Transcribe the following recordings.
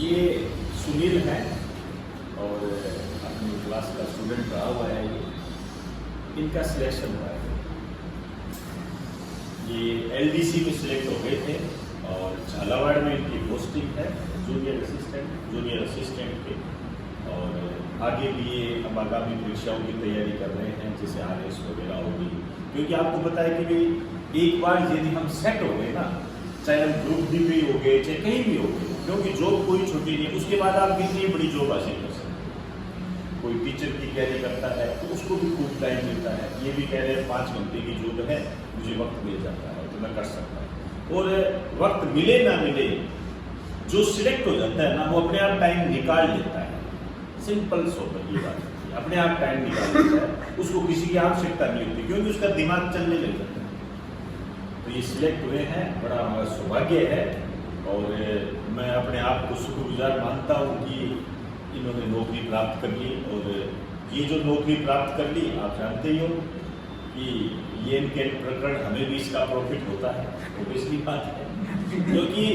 ये सुनील है और अपनी क्लास का स्टूडेंट रहा हुआ है। ये इनका सिलेक्शन हुआ है। ये एलडीसी में सिलेक्ट हो गए थे और झालावाड़ में इनकी पोस्टिंग है जूनियर असिस्टेंट के। और आगे भी ये अब आगामी परीक्षाओं की तैयारी कर रहे हैं, जैसे RS वगैरह होगी। क्योंकि आपको पता है कि भाई एक बार यदि हम सेट हो गए ना, चाहे हम ग्रुप डी पे हो गए चाहे कहीं भी हो गए, क्योंकि जॉब कोई छोटी नहीं है। उसके बाद आप कितनी बड़ी जॉब हासिल कर सकते हैं। कोई टीचर की तैयारी करता है तो उसको भी खूब टाइम मिलता है। ये भी कह रहे हैं 5 घंटे की जॉब है, मुझे वक्त मिल जाता है तो मैं कर सकता हूँ। और वक्त मिले ना मिले, जो सिलेक्ट हो जाता है ना वो अपने आप टाइम निकाल लेता है। सिंपल सोच ये बात है, अपने आप टाइम निकाल लेता है, उसको किसी की आवश्यकता नहीं होती, क्योंकि उसका दिमाग चलने लग जाता है। तो ये सिलेक्ट हुए हैं, बड़ा हमारा सौभाग्य है। और मैं अपने आप को शुक्रगुजार मानता हूँ कि इन्होंने नौकरी प्राप्त कर ली। और ये जो नौकरी प्राप्त कर ली, आप जानते ही हो कि ये इनके प्रकरण हमें भी इसका प्रॉफिट होता है, ऑब्वियसली बात है। क्योंकि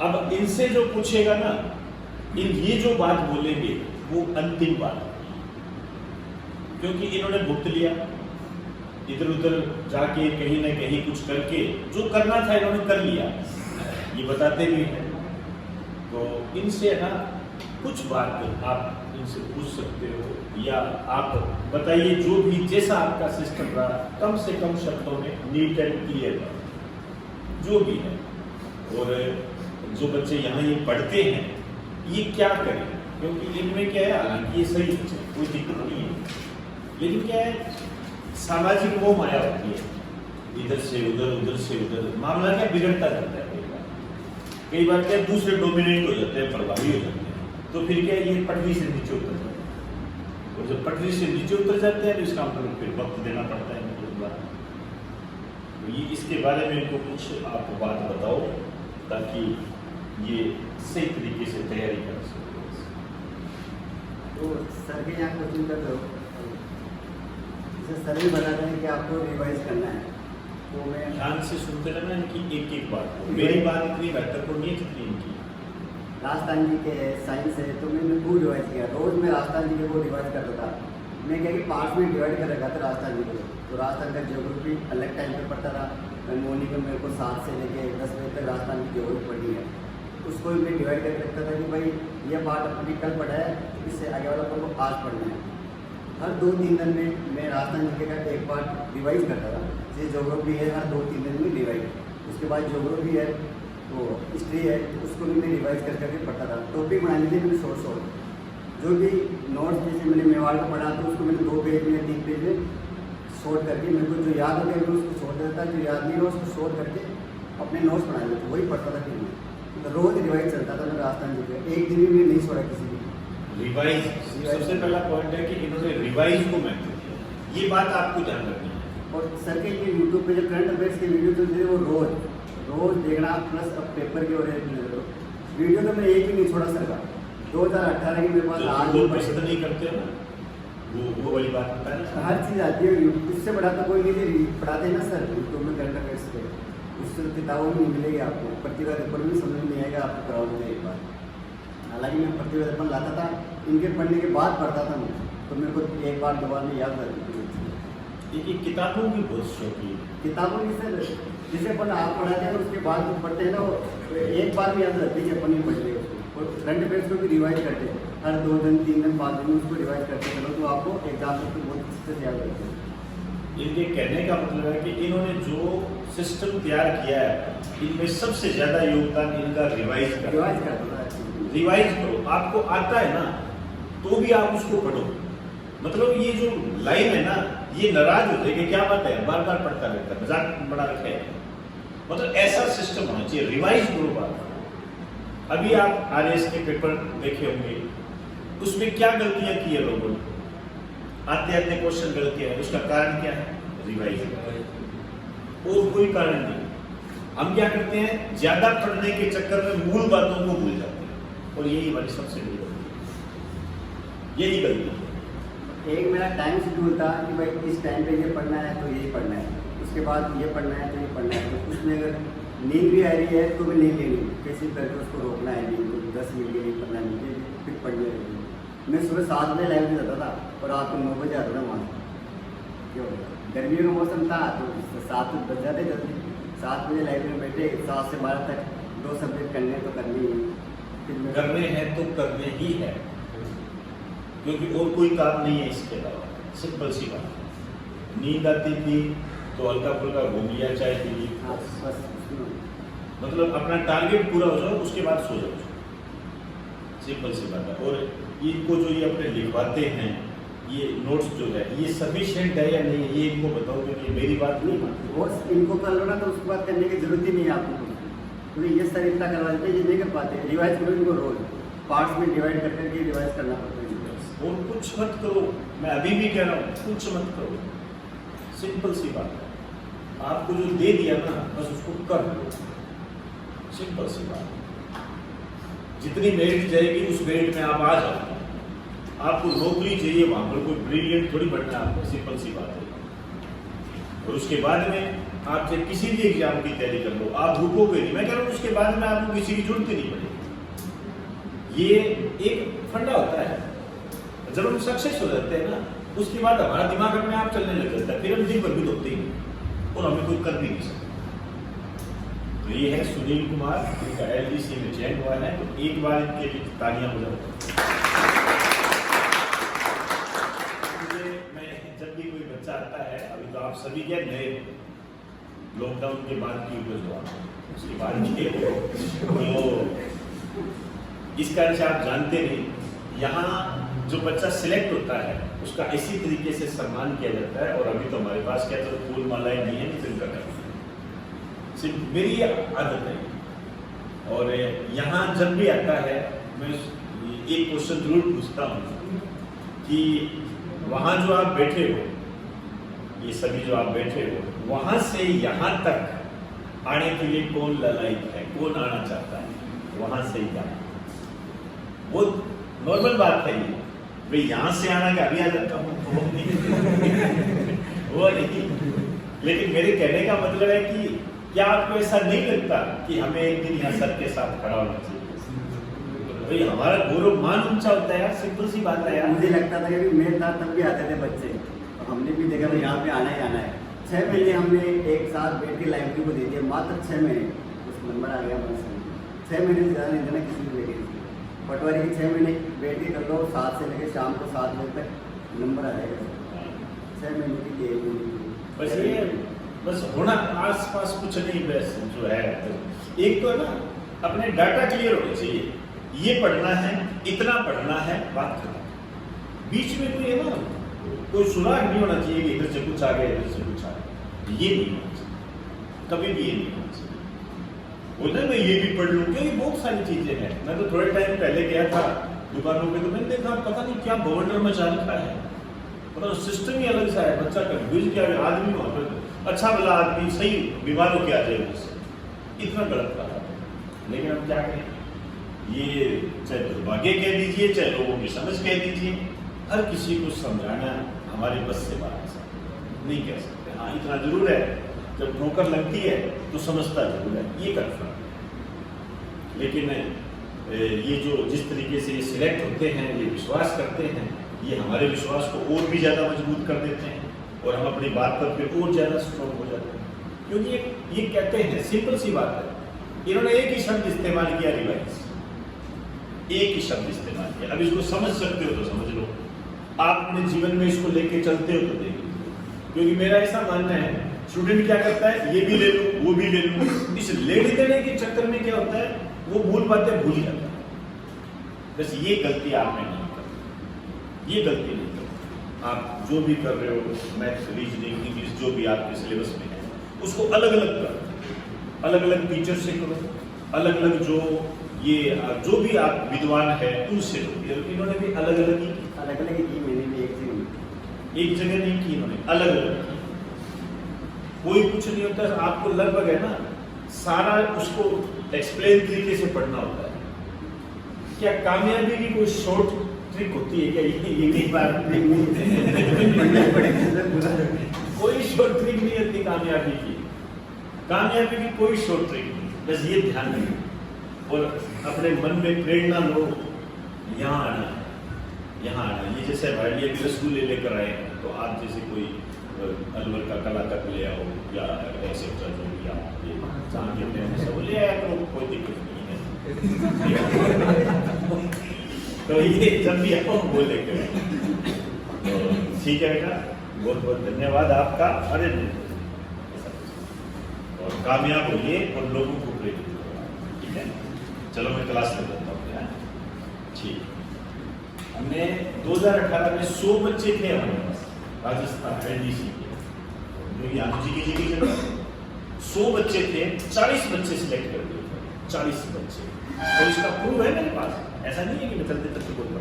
अब इनसे जो पूछेगा ना, ये जो बात बोलेंगे वो अंतिम बात है, क्योंकि इन्होंने भुगत लिया, इधर उधर जाके कहीं ना कहीं कुछ करके जो करना था इन्होंने कर लिया, ये बताते भी हैं। तो इनसे ना कुछ बात आप इनसे पूछ सकते हो, या आप बताइए जो भी जैसा आपका सिस्टम रहा, कम से कम शब्दों में नीट एंड क्लियर जो भी है। और जो बच्चे यहाँ ये पढ़ते हैं ये क्या करें, क्योंकि इनमें क्या है, हालांकि ये सही बच्चे कोई दिक्कत नहीं है, लेकिन क्या है सामाजिक मोह माया होती है, इधर से उधर उधर से उधर, मामला क्या बिगड़ता जाता है। कई बार क्या दूसरे डोमिनेट हो जाते हैं, प्रभावी हो जाते हैं, तो फिर क्या ये पटरी से नीचे उतर जाते हैं। और जब पटरी से नीचे उतर जाते हैं तो इसका मतलब फिर वक्त देना पड़ता है मतलब बात। तो ये इसके बारे में इनको कुछ आप बात बताओ, ताकि ये सही तरीके से तैयारी कर सके। तो सर के यहाँ कोचिंग कर दो, सर भी बता रहे हैं कि आपको रिवाइज करना है, तो मैं ध्यान से सुनते रहना इनकी एक एक बात को। मेरी बात इतनी महत्वपूर्ण नहीं जितनी इनकी। राजस्थान जी के साइंस है तो मैंने खूब रिवाइज किया। रोज मैं राजस्थान जी के वो रिवाइज करता था। मैं क्या कि 5 में डिवाइड कर रखा था राजस्थान जी को। तो राजस्थान का ज्योग्राफी अलग टाइम पर पढ़ता था। मॉर्निंग में मेरे को 7 से लेकर 10 बजे तक राजस्थान की ज्योग्राफी पढ़नी है, उसको भी मैं डिवाइड करके रखता था कि भाई ये पार्ट अपनी कल पढ़ा है, इससे आगे वाला पार्ट को आज पढ़ना है। हर 2-3 दिन में मैं राजस्थान जी का एक पार्ट रिवाइज करता था। जैसे ज्योग्राफी है हर 2-3 दिन में डिवाइड, उसके बाद ज्योग्राफी है तो हिस्ट्री है, उसको भी मैं रिवाइज करके पढ़ता था। टॉपिक बनाने के लिए मैंने शॉर्ट जो भी नोट्स, जैसे मैंने मेवाड़ को पढ़ा तो उसको मैंने 2 पेज में 3 पेज में शॉर्ट करके, मेरे को जो याद हो गया मैं उसको शॉर्ट देता था, जो याद नहीं हो उसको शॉर्ट करके अपने नोट्स बना लेते, वही पढ़ता था। फिर तो रोज रिवाइज चलता था मैं राजस्थान जी का, एक दिन भी नहीं छोड़ा किसी भी रिवाइज। सबसे पहला पॉइंट है कि इन्होंने रिवाइज को महत्व दिया, ये बात आपको ध्यान रखनी है। और सर के ये यूट्यूब पे जो करंट अफेयर्स के वीडियो जो थे वो रोज देखना, प्लस अब पेपर की ओरिएंटेड वीडियो तो मैं एक भी नहीं छोड़ा सर का। 2018 की मेरे पास आज जो पसंद नहीं करते ना वो वाली बात होता है ना, हर चीज़ आती है यूट्यूब, इससे पढ़ा तो कोई नहीं पढ़ाते हैं ना सर यूट्यूब में करंट अफेयर्स पे, उससे किताबों में नहीं मिलेगी आपको, प्रतिभा दर्पण भी समझ में नहीं आएगा, आपको कराओगे एक बार। हालांकि मैं प्रतिभा दर्पण लाता था, इनके पढ़ने के बाद पढ़ता था मैं, तो मेरे को एक बार 2 बार में याद रहती थी। ये किताबों की बहुत शौकीन, किताबों की सर जैसे अपन आप पढ़ाते हैं उसके बाद पढ़ते हैं ना, वो एक बार में याद रहती है कि अपन नहीं पढ़ रहे उसको। और करंट अफेयर्स को भी रिवाइज करते हैं, हर 2 दिन 3 दिन 5 दिन उसको रिवाइज करते चलो, तो आपको एग्जाम में बहुत अच्छे से याद रहते हैं। इनके कहने का मतलब है कि इन्होंने जो सिस्टम तैयार किया है, इनमें सबसे ज़्यादा योगदान इनका रिवाइज का। रिवाइज करता था, रिवाइज करो, आपको आता है ना तो भी आप उसको पढ़ो। मतलब ये जो लाइन है ना, ये नाराज हो जाएगी, क्या बात है बार बार पढ़ता रहता है, मजाक बना रखे है। मतलब ऐसा सिस्टम होना चाहिए, रिवाइज करो बात। अभी आप RS के पेपर देखे होंगे, उसमें क्या गलतियां की है लोगों ने, आते आते क्वेश्चन गलतियां है, उसका कारण क्या है, रिवाइज, और कोई कारण नहीं। हम क्या करते हैं, ज्यादा पढ़ने के चक्कर में मूल बातों को भूल जाते हैं, और यही हमारी सबसे बड़ी गलती है, यही गलती है। एक मेरा टाइम शेड्यूल था कि भाई इस टाइम पे ये पढ़ना है तो यही पढ़ना है, उसके बाद ये पढ़ना है तो ये पढ़ना है। तो उसमें अगर नींद भी आ रही है तो भी नहीं लेनी, कैसे करके उसको रोकना है, नींद को 10 मिनट के लिए 15 मिनट के लिए फिर पढ़ने लगी। मैं सुबह 7 बजे लाइब्रेरी जाता था और रात को 9 बजे आता था वहाँ से। क्यों? गर्मी का मौसम था तो 7 बज जाते जल्दी। 7 बजे लाइब्रेरी में बैठे 7 से 12 तक 2 सब्जेक्ट करने तो करनी ही है। फिर मैं करने हैं तो करने ही है, क्योंकि और कोई काम नहीं है इसके अलावा। सिंपल सी बात। नींद आती थी तो हल्का फुल्का घूम लिया, चाय पी ली, हाँ, बस उसमें मतलब अपना टारगेट पूरा हो जाओ, उसके बाद सो जाओ। सिंपल सी बात है। और इनको जो ये अपने लिखवाते हैं, ये नोट्स जो है, ये सफिशिएंट है या नहीं है, ये इनको बताओ, क्योंकि मेरी बात नहीं मानते। वो इनको कर लो ना तो उसके बाद करने की जरूरत ही नहीं है आपको, क्योंकि ये सर इतना करवा देते हैं, ये नहीं कर पाते। रिवाइज करो इनको, रोज पार्ट्स में डिवाइड कर करके रिवाइज करना पड़ता है। और कुछ मत करो, मैं अभी भी कह रहा हूँ, कुछ मत करो। सिंपल सी बात है। आपको जो दे दिया ना, बस उसको कर लो। सिंपल सी बात। जितनी मेरिट जाएगी उस मेरिट में आप आ जाओ। आपको नौकरी चाहिए, वहां पर कोई ब्रिलियंट थोड़ी बनना है आपको। सिंपल सी बात है। और उसके बाद में आप चाहे किसी भी एग्जाम की तैयारी कर लो, आप रुकोगे नहीं। मैं कह रहा हूँ उसके बाद में आपको किसी की जरूरत ही नहीं पड़ेगी। ये एक फंडा होता है। जब हम सक्सेस हो जाते हैं ना, उसके बाद हमारा दिमाग अपने आप चलने लग जाता है, फिर हम दिन भर भी धोते ही और हमें कोई कर भी नहीं सकता। तो ये है सुनील कुमार, इनका LDC में चयन हुआ है। तो एक बार इनके लिए तालियां हो जाओ। मैं जब भी कोई बच्चा आता है, अभी तो आप सभी क्या नए लॉकडाउन के बाद की उपज हुआ, उसके बाद की तो इस कारण से आप जानते नहीं, यहाँ जो बच्चा सिलेक्ट होता है उसका इसी तरीके से सम्मान किया जाता है। और अभी तो हमारे पास क्या तो फूल मालाएं नहीं है, नहीं फिल्म का सिर्फ मेरी ये आदत है। और यहाँ जब भी आता है मैं एक क्वेश्चन जरूर पूछता हूँ कि वहाँ जो आप बैठे हो, ये सभी जो आप बैठे हो, वहाँ से यहाँ तक आने के लिए कौन ललायित है, कौन आना चाहता है? वहाँ से ही जाना वो नॉर्मल बात है। ये भाई यहाँ से आना का अभी आ जाता हूँ वो नहीं वो नहीं। लेकिन मेरे कहने का मतलब है कि क्या आपको ऐसा नहीं लगता कि हमें एक दिन यहाँ सबके साथ खड़ा होना चाहिए? भाई हमारा गौरव मान ऊंचा होता है यार। सिंपल सी बात है यार। मुझे लगता था कि मैं था तब भी आते थे बच्चे, हमने भी देखा भाई यहाँ पे आना ही आना है। 6 महीने हमने एक साथ बैठ के लाइब्रेरी को दे दिया, मात्र 6 महीने उस नंबर आ गया मन से। 6 महीने से ज़्यादा नहीं देना किसी भी वैकेंसी। पटवारी के 6 महीने बैठ के कर लो, 7 से लेकर शाम को 7 बजे तक नंबर आ जाएगा। 6 महीने की देर बस ये बस होना आस पास कुछ नहीं। बस जो है एक तो है ना, अपने डाटा क्लियर होने चाहिए। ये पढ़ना है, इतना पढ़ना है, बात खत्म। बीच में कोई है ना, कोई सुराग नहीं होना चाहिए कि इधर से कुछ आ गया, इधर से कुछ आ गया। ये नहीं होना चाहिए, कभी भी ये नहीं होना चाहिए। बोलते मैं ये भी पढ़ लूँ, क्योंकि बहुत सारी चीजें हैं। मैं तो थोड़े टाइम पहले गया था दुकानों पे, तो मैंने देखा पता नहीं क्या बवंडर मचा रखा है, मतलब सिस्टम ही अलग सा है। बच्चा कंफ्यूज क्या है, आदमी वहाँ पर अच्छा भला आदमी सही बीमार हो के आ जाए उससे, इतना गलत रहा। लेकिन हम क्या करें, ये चाहे दुर्भाग्य कह दीजिए, चाहे लोगों की समझ कह दीजिए, हर किसी को समझाना हमारे बस से बाहर नहीं कह सकते। हाँ इतना जरूर है, जब ठोकर लगती है तो समझता जरूर है, ये कंफर्म। लेकिन ये जो जिस तरीके से ये सिलेक्ट होते हैं, ये विश्वास करते हैं, ये हमारे विश्वास को और भी ज़्यादा मजबूत कर देते हैं और हम अपनी बात पर फिर और ज़्यादा स्ट्रॉन्ग हो जाते हैं। क्योंकि ये कहते हैं, सिंपल सी बात है, इन्होंने एक ही शब्द इस्तेमाल किया, रिवाइज। एक ही शब्द इस्तेमाल किया। अब इसको समझ सकते हो तो समझ लो, आप अपने जीवन में इसको लेके चलते हो तो देख लो। क्योंकि मेरा ऐसा मानना है, स्टूडेंट क्या करता है, ये भी ले लो, वो भी ले लो। इस लेने देने के चक्कर में क्या होता है, वो भूल पाते भूल ही जाता है। बस ये गलती आपने नहीं करनी, ये गलती नहीं करनी। आप जो भी कर रहे हो, मैथ्स, रीजनिंग, इंग्लिश, जो भी आपके सिलेबस में है, उसको अलग अलग करो, अलग अलग टीचर से करो, अलग अलग जो भी आप विद्वान है उनसे लो। इन्होंने भी अलग अलग ही की, मैंने भी एक जगह नहीं की, इन्होंने अलग अलग की। कोई कुछ नहीं होता, आपको लगभग है ना सारा उसको एक्सप्लेन तरीके से पढ़ना होता है। क्या कामयाबी की कोई शॉर्ट ट्रिक होती है क्या? ये नहीं बात कोई शॉर्ट ट्रिक नहीं होती कामयाबी की। कामयाबी की कोई शॉर्ट ट्रिक नहीं, बस ये ध्यान रखना और अपने मन में प्रेरणा लो, यहाँ आना है, यहाँ आना। ये जैसे हमारे लिए रसगुल्ले लेकर आए तो आप जैसे कोई अलवर का कलाकंद ले आओ या ऐसे या ये सब ले आया तो कोई दिक्कत नहीं है। तो ये जब भी आओ वो लेकर तो ठीक है बेटा, बहुत बहुत धन्यवाद आपका। अरे और कामयाब होइए और लोगों को प्रेरित करो, ठीक है। चलो मैं क्लास ले लेता हूँ यार, ठीक। हमने 2018 में 100 बच्चे थे हमारे पास राजस्थान एलडीसी के, जो यहाँ जी की जगह 100 बच्चे थे, 40 बच्चे सिलेक्ट कर दिए, 40 बच्चे। तो इसका प्रूफ है मेरे पास, ऐसा नहीं है कि मैं चलते चलते बोलता।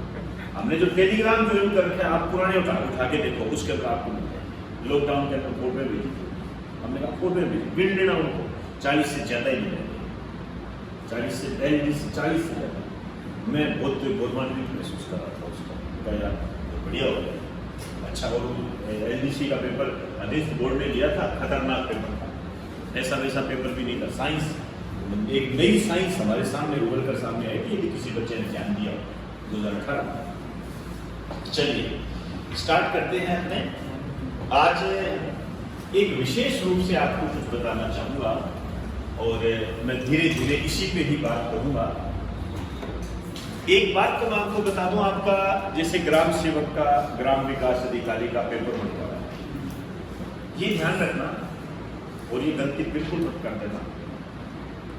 हमने जो टेलीग्राम ज्वाइन कर रखे आप पुराने उठा के देखो, उसके अंदर आपको मिलता है। लॉकडाउन के अंदर फोटो में भेजी, हमने कहा फोटो में भेजी, बिल देना उनको 40 से ज़्यादा ही मिलेंगे, 40 से 40 से ज़्यादा। मैं बहुत गौरवान्वित महसूस कर रहा था उसका, यार तो बढ़िया हो गया, अच्छा। और एलडीसी का पेपर अधीश बोर्ड ने लिया था, खतरनाक पेपर था, ऐसा वैसा पेपर भी नहीं था। साइंस, एक नई साइंस हमारे सामने उभर कर सामने आई थी, यदि किसी बच्चे ने ध्यान दिया 2018। चलिए स्टार्ट करते हैं अपने। आज एक विशेष रूप से आपको कुछ बताना चाहूँगा और मैं धीरे धीरे इसी पे ही बात करूँगा। एक बात तो मैं आपको बता दूं, आपका जैसे ग्राम सेवक का, ग्राम विकास अधिकारी का पेपर होने वाला है, ये ध्यान रखना और ये गलती बिल्कुल मत कर देना।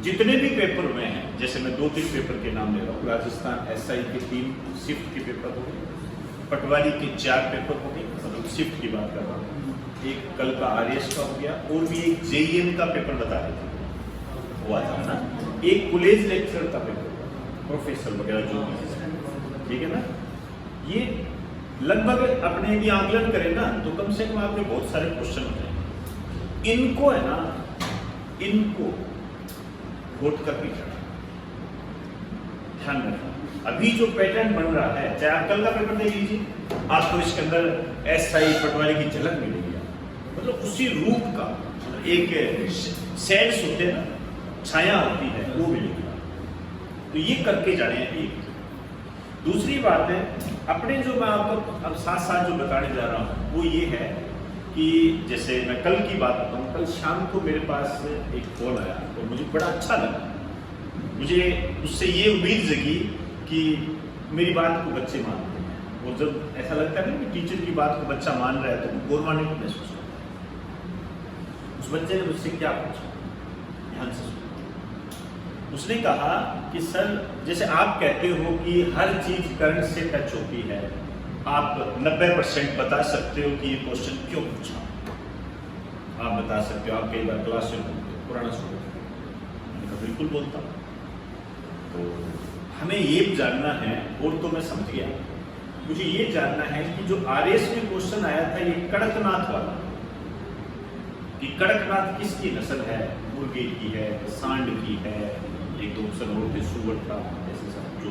जितने भी पेपर में हैं, जैसे मैं 2-3 पेपर के नाम ले रहा हूँ, राजस्थान एसआई के 3 शिफ्ट के पेपर हो गए, पटवारी के 4 पेपर हो गए, मतलब शिफ्ट की बात कर रहा हूँ, एक कल का आरएस का हो गया, और भी एक जेईएम का पेपर बता रहे थे हुआ था ना, एक कॉलेज लेक्चर का पेपर, प्रोफेसर वगैरह जो भी, ठीक है ना। ये लगभग अपने यदि आकलन करें ना तो कम से कम आपके बहुत सारे क्वेश्चन होते हैं। इनको है ना, इनको वोट कर भी जाना, ध्यान रखना। अभी जो पैटर्न बन रहा है, चाहे आप कल का पेपर देख लीजिए, आपको इसके अंदर एसआई पटवारी की झलक मिलेगी, मतलब उसी रूप का एक सेंस होते हैं ना, छाया होती है, वो मिलेगी। तो ये करके जाने हैं। एक दूसरी बात है, अपने जो मैं आपको अब साथ साथ जो बताने जा रहा हूँ वो ये है कि जैसे मैं कल की बात बताऊँ, कल शाम को मेरे पास एक कॉल आया और मुझे बड़ा अच्छा लगा। मुझे उससे ये उम्मीद जगी कि मेरी बात को बच्चे मानते हैं, और जब ऐसा लगता है ना कि टीचर की बात को बच्चा मान रहा है तो गौरवान्वित महसूस होता है। उस बच्चे ने मुझसे क्या पूछा, ध्यान से। उसने कहा कि सर, जैसे आप कहते हो कि हर चीज करंट से टच होती है, आप 90% बता सकते हो कि ये क्वेश्चन क्यों पूछा, आप बता सकते हो, आप कई बार क्लास में पुराना स्टूडेंट, बिल्कुल बोलता हूँ। तो हमें ये जानना है, और तो मैं समझ गया, मुझे ये जानना है कि जो आरएस में क्वेश्चन आया था ये कड़कनाथ वाला, कि कड़कनाथ किसकी नस्ल है, मुर्गे की है, सांड की है, एक दो ऑप्शन और थे, सुअर था, ऐसे सब जो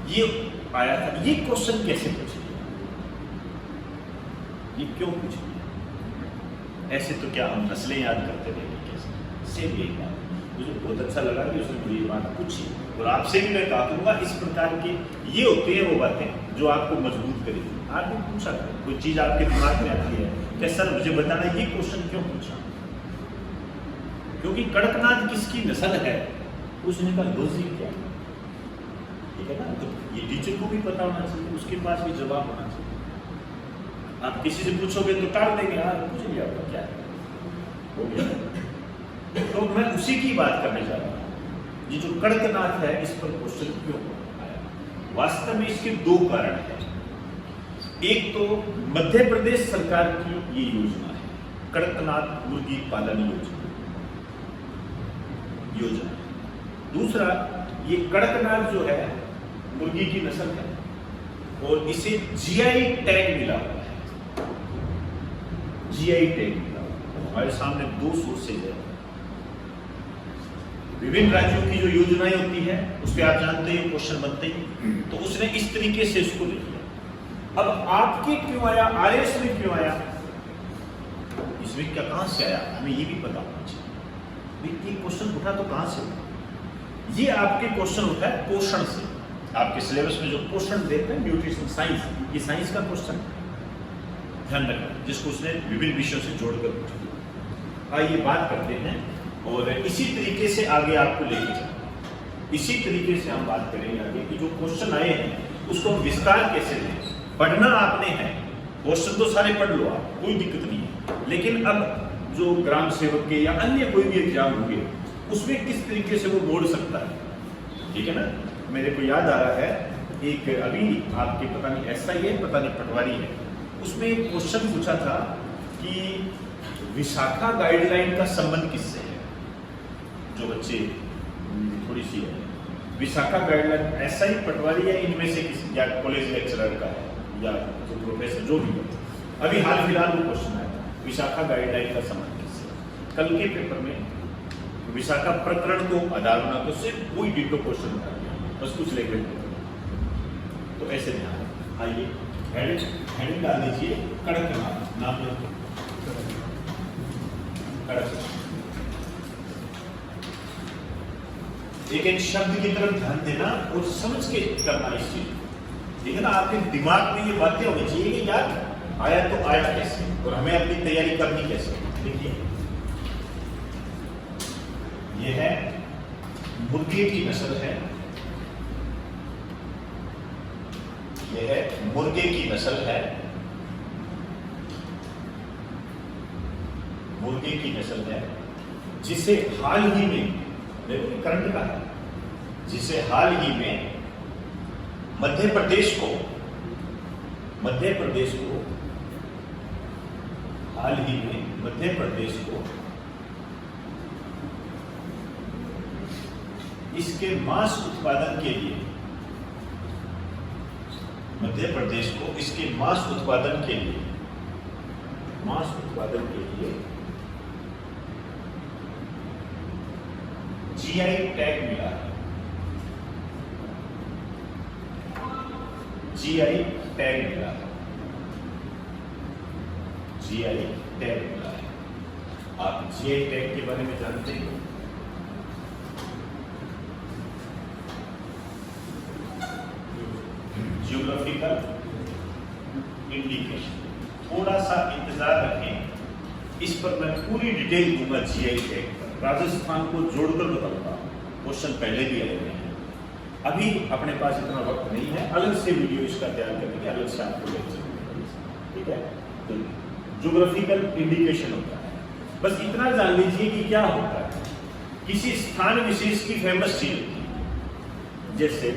ये आया था। ये क्वेश्चन कैसे पूछे, ये क्यों पूछे? ऐसे तो क्या हम नस्लें याद करते रहेंगे, कैसे? सेम यही बात मुझे बहुत अच्छा लगा कि उसने मुझे ये बात पूछी, और आपसे भी मैं कहा करूँगा इस प्रकार के ये होते हैं वो बातें जो आपको मजबूत करेगी। आपने पूछा था, कोई चीज़ आपके दिमाग में आती है कि सर मुझे बताना ये क्वेश्चन क्यों पूछा, क्योंकि कड़कनाथ किसकी नस्ल है, उसने का लॉजिक क्या, ठीक है ना। तो ये टीचर को भी पता होना चाहिए, उसके पास भी जवाब होना चाहिए। आप किसी से पूछोगे तो टाल देंगे, हाँ पूछ लिया आपका क्या है, हो गया। तो मैं उसी की बात करने जा रहा हूँ, ये जो कड़कनाथ है इस पर क्वेश्चन क्यों आया। वास्तव में इसके 2 कारण हैं। एक तो मध्य प्रदेश सरकार की ये योजना है, कड़कनाथ मुर्गी पालन योजना। दूसरा, ये कड़कनाथ जो है मुर्गी की नस्ल है और इसे जीआई टैग मिला हुआ है, जीआई टैग मिला हुआ। हमारे सामने 2 सोर्सेज है, विभिन्न राज्यों की जो योजनाएं होती है उस पर आप जानते हैं क्वेश्चन बनते ही, तो उसने इस तरीके से इसको लिख लिया। अब आपके क्यों आया, आरएस में क्यों आया, इसमें क्या कहाँ से आया, हमें ये भी पता होना चाहिए। ये क्वेश्चन उठा तो कहाँ से उठा? ये आपके क्वेश्चन उठा है पोषण से। आपके सिलेबस में जो क्वेश्चन देते हैं न्यूट्रिशन साइंस, ये साइंस का क्वेश्चन ध्यान रखना, जिसको उसने विभिन्न विषयों से जोड़कर पूछा। आइए बात करते हैं और इसी तरीके से आगे आपको लेके चलते, इसी तरीके से हम बात करेंगे आगे कि जो क्वेश्चन आए हैं उसको हम विस्तार कैसे दें। पढ़ना आपने है, क्वेश्चन तो सारे पढ़ लो आप, कोई दिक्कत नहीं है, लेकिन अब जो ग्राम सेवक के या अन्य कोई भी एग्जाम होंगे उसमें किस तरीके से वो मोड़ सकता है, ठीक है ना। मेरे को याद आ रहा है एक अभी आपके पता नहीं ऐसा ही है पता नहीं पटवारी है, उसमें एक क्वेश्चन पूछा था कि विशाखा गाइडलाइन का संबंध किससे है। जो बच्चे थोड़ी सी है विशाखा गाइडलाइन, ऐसा ही पटवारी या इनमें से किसी या कॉलेज लेक्चरर का है या जो प्रोफेसर जो भी है, अभी हाल फिलहाल वो क्वेश्चन आया था विशाखा गाइडलाइन का संबंध किससे। कल के पेपर में विशाखा प्रकरण को आधार बना तो सिर्फ वही डिटो क्वेश्चन उठा दिया, बस कुछ लेकर। तो ऐसे ध्यान, आइए हेडिंग डाल दीजिए कड़कनाथ, नाम कड़क। एक एक शब्द की तरफ ध्यान देना और समझ के करना इस चीज, ठीक है ना। आपके दिमाग में ये बातें होनी चाहिए कि यार आया तो आया कैसे और हमें अपनी तैयारी करनी कैसे। देखिए ये है मुर्गे की नस्ल है, ये है मुर्गे की नस्ल है, मुर्गे की नस्ल है जिसे हाल ही में, देखो करंट का है, जिसे हाल ही में मध्य प्रदेश को हाल ही में मध्य प्रदेश को इसके मांस उत्पादन के लिए, मध्य प्रदेश को इसके मांस उत्पादन के लिए जीआई टैग मिला है, जीआई टैग मिला है, जीआई टैग मिला है। आप जीआई टैग के बारे में जानते हैं? Geographical indication. थोड़ा सा इंतजार रखें, इस पर मैं पूरी डिटेल दूंगा जीआई टैग पर। राजस्थान को जोड़कर बताऊंगा, क्वेश्चन पहले भी आए हैं। अभी अपने पास इतना वक्त नहीं है, अलग से वीडियो इसका तैयार करने के, अलग से आपको लेक्चर, ठीक है। तो ज्योग्राफिकल इंडिकेशन होता है, बस इतना जान लीजिए कि क्या होता है। किसी स्थान विशेष की फेमस चीज होती है, जैसे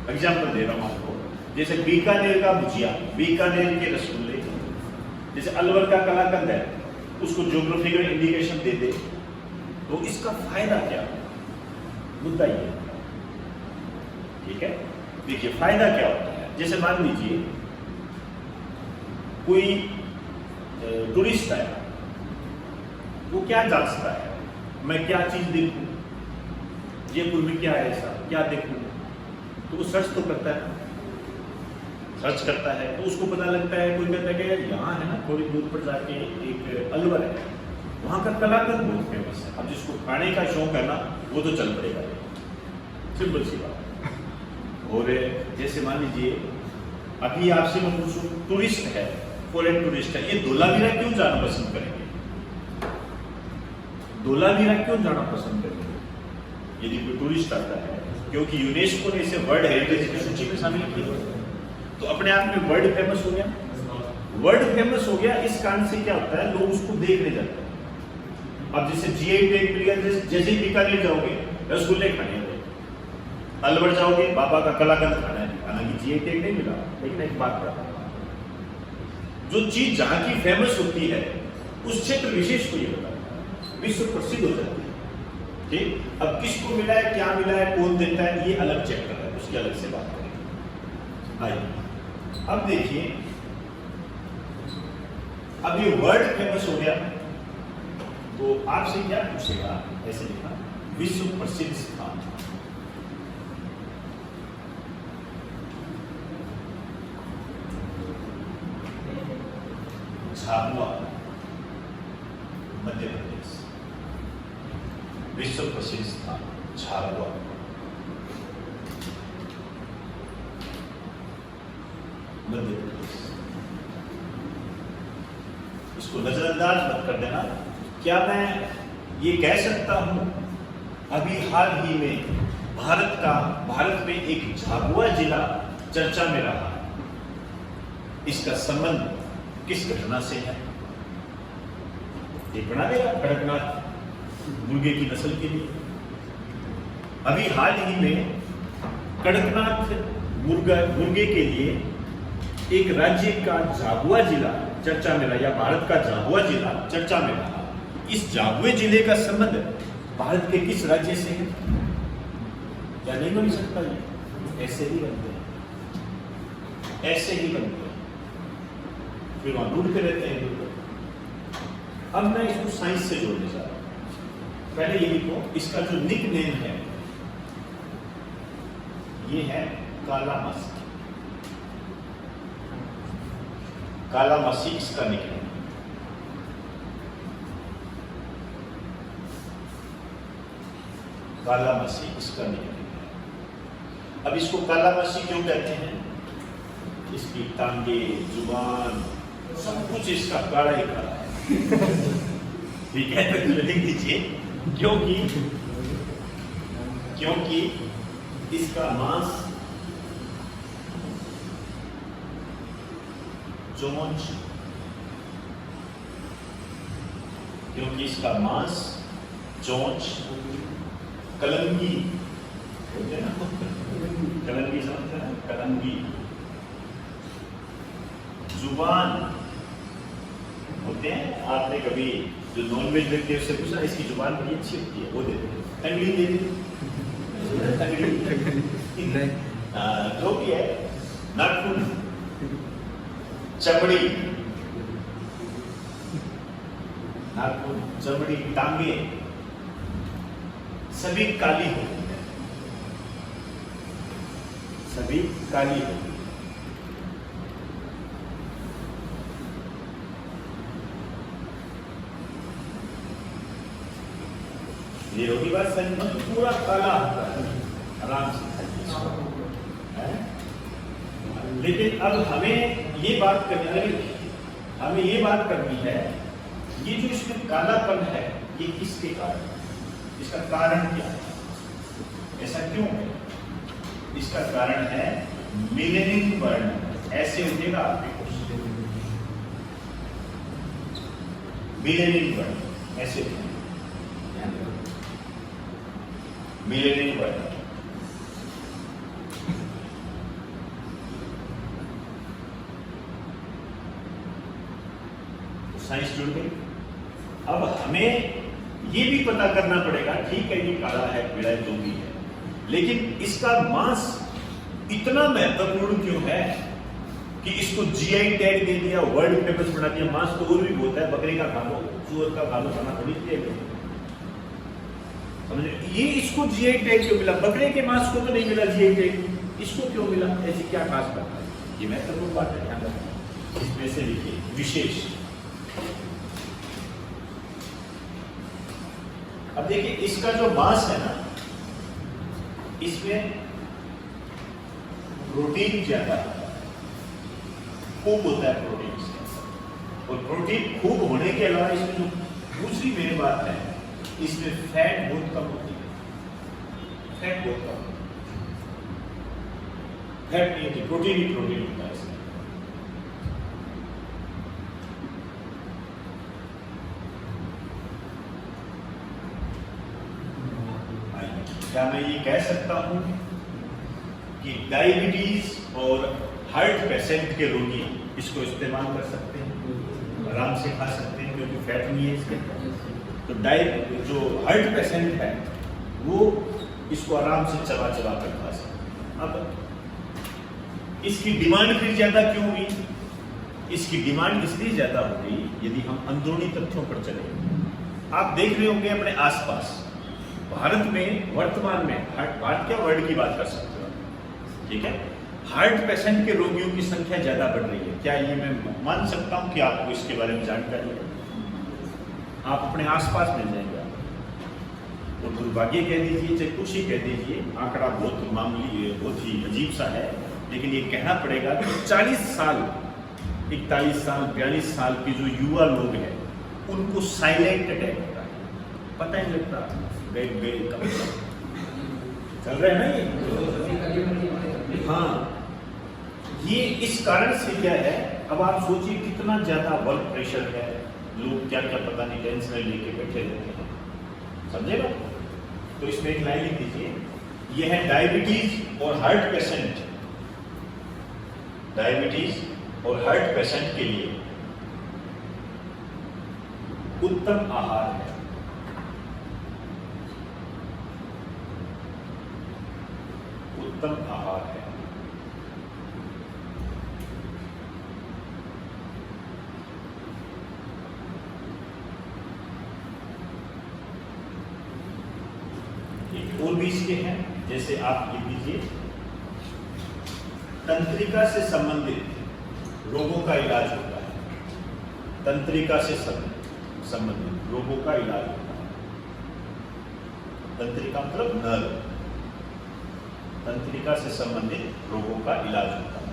एग्जाम्पल दे रहा हूं आपको, जैसे बीकानेर का भुजिया, बीकानेर के रसगुल्ले, जैसे अलवर का कलाकंद है, उसको ज्योग्राफिकल इंडिकेशन दे दे तो इसका फायदा क्या है, मुद्दा ये, ठीक है। देखिए फायदा क्या होता है, जैसे मान लीजिए कोई टूरिस्ट आया, वो क्या जांचता है, मैं क्या चीज देखूं, जयपुर में क्या है ऐसा, क्या देखूं, तो वो सर्च तो करता है, सर्च करता है तो उसको पता लगता है। कोई कहता है कि यार यहाँ है ना थोड़ी दूर पर जाके एक अलवर है, वहाँ का कलाकंद बहुत फेमस है। अब जिसको खाने का शौक है ना वो तो चल पड़ेगा, सिंपल सी बात। और जैसे मान लीजिए अभी आपसे मैं पूछूं, टूरिस्ट है, फॉरेन टूरिस्ट है, ये धोलावीरा क्यों जाना पसंद करेंगे, धोलावीरा क्यों जाना पसंद करेंगे यदि कोई टूरिस्ट आता है? क्योंकि यूनेस्को ने इसे वर्ल्ड हेरिटेज की सूची में शामिल किया, तो अपने आप में वर्ल्ड फेमस हो गया। वर्ल्ड फेमस हो गया, इस कारण से क्या होता है, लोग उसको देखने जाते हैं। अब जैसे जीआई टैग मिल गया, जैसे ही बीकानेर जाओगे रसगुल्ले खाने हैं, अलवर जाओगे बाबा का कलाकंद खाना है, हालांकि जीआई टैग नहीं मिला, लेकिन एक बात बता, जो चीज जहां की फेमस होती है उस क्षेत्र विशेष को ये होता है, विश्व प्रसिद्ध हो जाती है, ठीक। अब किसको मिला है, क्या मिला है, कौन देता है, ये अलग चैप्टर है, उसकी अलग से बात करेंगे। आइए अब देखिए, अब ये वर्ल्ड फेमस हो गया तो आपसे क्या पूछेगा, ऐसे लिखा विश्व प्रसिद्ध स्थान, झाबुआ, मध्य प्रदेश। विश्व प्रसिद्ध स्थान झाबुआ। मध्य प्रदेश। इसको नजरअंदाज मत कर देना। क्या मैं ये कह सकता हूं अभी हाल ही में भारत में एक झाबुआ जिला चर्चा में रहा, इसका संबंध किस घटना से है? ये बना देगा कड़कनाथ मुर्गे की नस्ल के लिए। अभी हाल ही में कड़कनाथ मुर्गे के लिए एक राज्य का झाबुआ जिला चर्चा में रहा, या भारत का झाबुआ जिला चर्चा में रहा। इस झाबुए जिले का संबंध भारत के किस राज्य से है? क्या नहीं बन सकता? ये ऐसे ही बनते हैं, ऐसे ही बनते हैं, फिर वहां ढूंढते रहते हैं लोग। अब मैं इसको साइंस से जोड़ने जा रहा हूं। पहले ये लिखो, इसका जो निक नेम है ये है काला मासी। काला मासी इसका निक नेम। काला मासी इसका निक नेम है। अब इसको काला मासी क्यों कहते हैं? इसकी टांगे, जुबान, सब कुछ इसका काला ही काला है। ठीक है, तो लिख दीजिए, क्योंकि इसका मांस चोंच, क्योंकि इसका मांस चोंच, कलंगी होते हैं ना, कलंगी समझते हैं, कलंगी, जुबान होते हैं। आपने कभी जो नॉनवेज देखते हैं उससे पूछा इसकी जुबान बड़ी अच्छी होती है, वो देते हैं। तंगड़ी दे देते, जो भी है, नाखून, चमड़ी, नाखून, चमड़ी, टांगे सभी काली होती है, सभी काली होती है। ये होगी बात समझ, पूरा काला होता है, आराम से खाइए। लेकिन अब हमें ये बात करनी है, ये जो इसमें कालापन है ये किसके कारण? इसका कारण क्या है? ऐसा क्यों है? इसका कारण है मेलेनिन वर्ण। ऐसे उठेगा आपके क्वेश्चन, मेलेनिन वर्ण ऐसे उठेगा, मेलेनिन वर्ण। साइंस जुड़ गई। अब हमें ये भी पता करना पड़ेगा, ठीक है ये काला है, पीला है, जो भी है, लेकिन इसका मांस इतना महत्वपूर्ण क्यों है कि इसको जीआई टैग दे दिया, वर्ल्ड फेमस बना दिया। मांस तो और भी बहुत है, बकरे का खा लो, सूअर का खा लो, खाना थोड़ी दिया, समझे? ये इसको जीआई टैग क्यों मिला? बकरे के मांस को तो नहीं मिला जीआई टैग, इसको क्यों मिला? ऐसी क्या खास बात है? ये महत्वपूर्ण बात है, ध्यान रखना। इसमें से लिखिए विशेष। अब देखिए इसका जो मांस है ना, इसमें प्रोटीन ज्यादा खूब होता है, प्रोटीन से। और प्रोटीन खूब होने के अलावा इसमें जो दूसरी मेरी बात है, इसमें फैट बहुत कम होती है, फैट बहुत कम, फैट नहीं होती, प्रोटीन ही प्रोटीन होता है इसमें। क्या मैं ये कह सकता हूं कि डायबिटीज और हार्ट पेशेंट के रोगी इसको इस्तेमाल कर सकते हैं, आराम से खा सकते हैं, क्योंकि फैट नहीं है इसके अंदर। तो जो हार्ट पेशेंट है वो इसको आराम से चबा चबा कर खा सकते हैं। अब इसकी डिमांड फिर ज्यादा क्यों हुई? इसकी डिमांड इसलिए ज्यादा हो गई, यदि हम अंदरूनी तथ्यों पर चले। आप देख रहे होंगे अपने आसपास, भारत में वर्तमान में भारत क्या वर्ल्ड की बात कर सकते हो, ठीक है, हार्ट पेशेंट के रोगियों की संख्या ज्यादा बढ़ रही है। क्या ये मैं मान सकता हूं कि आपको इसके बारे में जानकारी है? आप अपने आसपास मिल जाएंगे आपको। और दुर्भाग्य कह दीजिए, चाहे कुछ ही कह दीजिए, आंकड़ा बहुत मामूली, बहुत ही अजीब सा है, लेकिन ये कहना पड़ेगा कि 40 साल, 41 साल, 42 साल के जो युवा लोग हैं उनको साइलेंट अटैक होता है, पता ही नहीं लगता। बैग चल रहे हैं ना ये। हाँ, ये इस कारण से क्या है, अब आप सोचिए कितना ज्यादा वर्क प्रेशर है, लोग क्या क्या पता नहीं टेंशन लेके बैठे रहते हैं, समझे ना। तो इसमें एक लाइन लिख दीजिए, ये है डायबिटीज और हार्ट पेशेंट, डायबिटीज और हार्ट पेशेंट के लिए उत्तम आहार है। उत्तम आहार है। एक और भी इसके हैं, जैसे आप लिख दीजिए, तंत्रिका से संबंधित रोगों का इलाज होता है। तंत्रिका से संबंधित रोगों का इलाज होता है। तंत्रिका मतलब नर्व, तंत्रिका से संबंधित रोगों का इलाज होता है।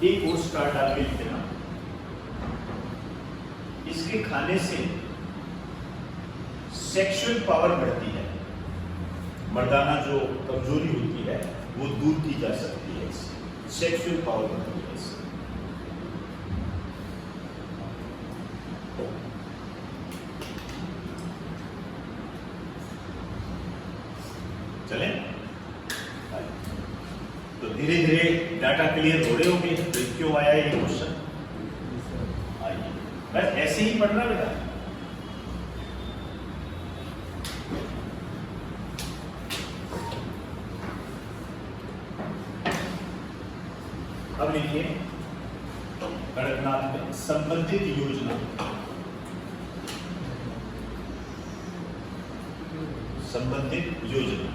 एक और स्टार्ट आप लिख देना, इसके खाने से सेक्सुअल पावर बढ़ती है, मर्दाना जो कमजोरी होती है वो दूर की जा सकती है, सेक्सुअल पावर बढ़ती है इससे। चलें, तो धीरे धीरे डाटा क्लियर हो रहे होंगे। तो क्यों आया ये क्वेश्चन, आइए बस ऐसे ही पढ़ना बेटा। अब लिखिए, कड़कनाथ में संबंधित योजना, संबंधित योजना,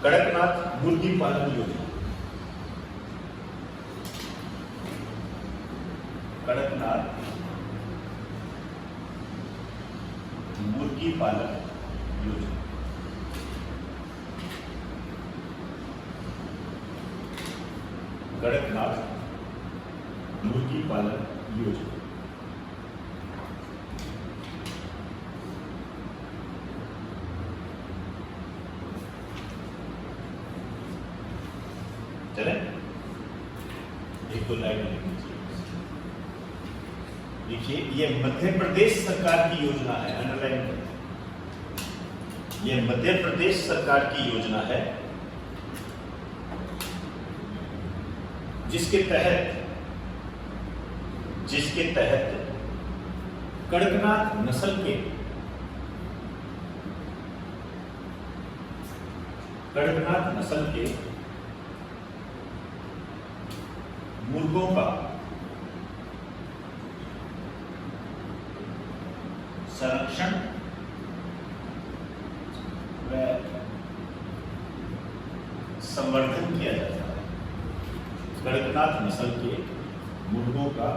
कड़कनाथ मुर्गी पालन योजना, कड़कनाथ मुर्गी पालन योजना। कड़कनाथ मुर्गी पालन योजना। चले, एक दो लाइन लिख लीजिए। देखिए, ये मध्य प्रदेश सरकार की योजना है, अंडरलाइन करें। ये मध्य प्रदेश सरकार की योजना है, जिसके तहत कड़कनाथ नस्ल के मुर्गों का संरक्षण व संवर्धन किया जाता है। कड़कनाथ नस्ल के मुर्गों का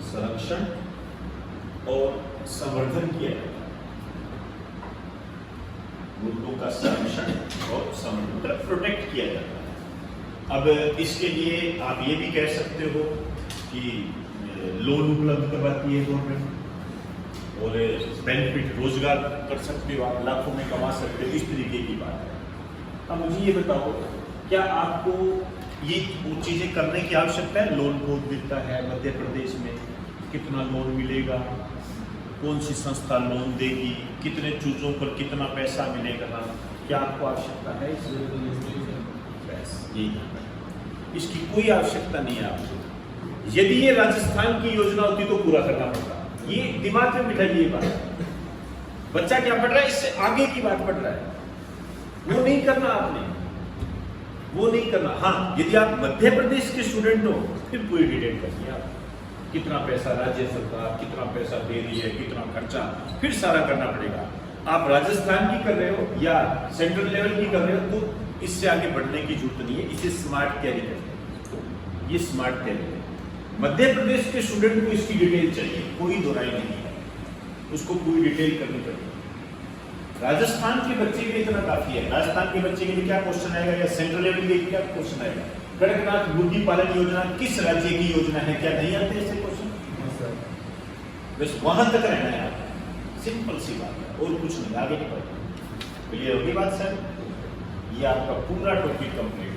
संरक्षण और संवर्धन किया जाता है। मुर्गों का संरक्षण और संवर्धन, प्रोटेक्ट किया जाता है। अब इसके लिए आप ये भी कह सकते हो कि लोन उपलब्ध करवाती है गवर्नमेंट और बेनिफिट, रोजगार कर सकते हो, आप लाखों में कमा सकते हो, इस तरीके की बात है। अब मुझे ये बताओ, क्या आपको ये वो चीजें करने की आवश्यकता है? लोन बहुत मिलता है मध्य प्रदेश में, कितना लोन मिलेगा, कौन सी संस्था लोन देगी, कितने चूजों पर कितना पैसा मिलेगा, क्या आपको आवश्यकता है? इसकी कोई आवश्यकता नहीं है आपको। यदि ये राजस्थान की योजना होती तो पूरा करना पड़ता। ये दिमाग में बिठाइए ये बात। बच्चा क्या पढ़ रहा है, इससे आगे की बात पढ़ रहा है, वो नहीं करना आपने, वो नहीं करना। हाँ, यदि आप मध्य प्रदेश के स्टूडेंट हो फिर पूरी डिटेल करिए आप, कितना पैसा राज्य सरकार कितना पैसा दे रही है, कितना खर्चा, फिर सारा करना पड़ेगा। आप राजस्थान की कर रहे हो या सेंट्रल लेवल की कर रहे हो तो इससे आगे बढ़ने की जरूरत नहीं है। इसे स्मार्ट कैरी करते हैं, ये स्मार्ट कैरी है। मध्य प्रदेश के स्टूडेंट को इसकी डिटेल चाहिए, कोई दो राय नहीं है, उसको पूरी डिटेल करनी पड़ेगी। राजस्थान के बच्चे के लिए इतना काफी है। राजस्थान के बच्चे के लिए क्या क्वेश्चन आएगा, या सेंट्रल लेवल के लिए क्या क्वेश्चन आएगा, कड़कनाथ मुर्गी पालन योजना किस राज्य की योजना है, क्या नहीं आते ऐसे क्वेश्चन? बस वहां तक रहना है आपको, सिंपल सी बात है, और कुछ नहीं, आगे नहीं बढ़ना। क्लियर होगी बात सर? ये आपका पूरा टॉपिक कंप्लीट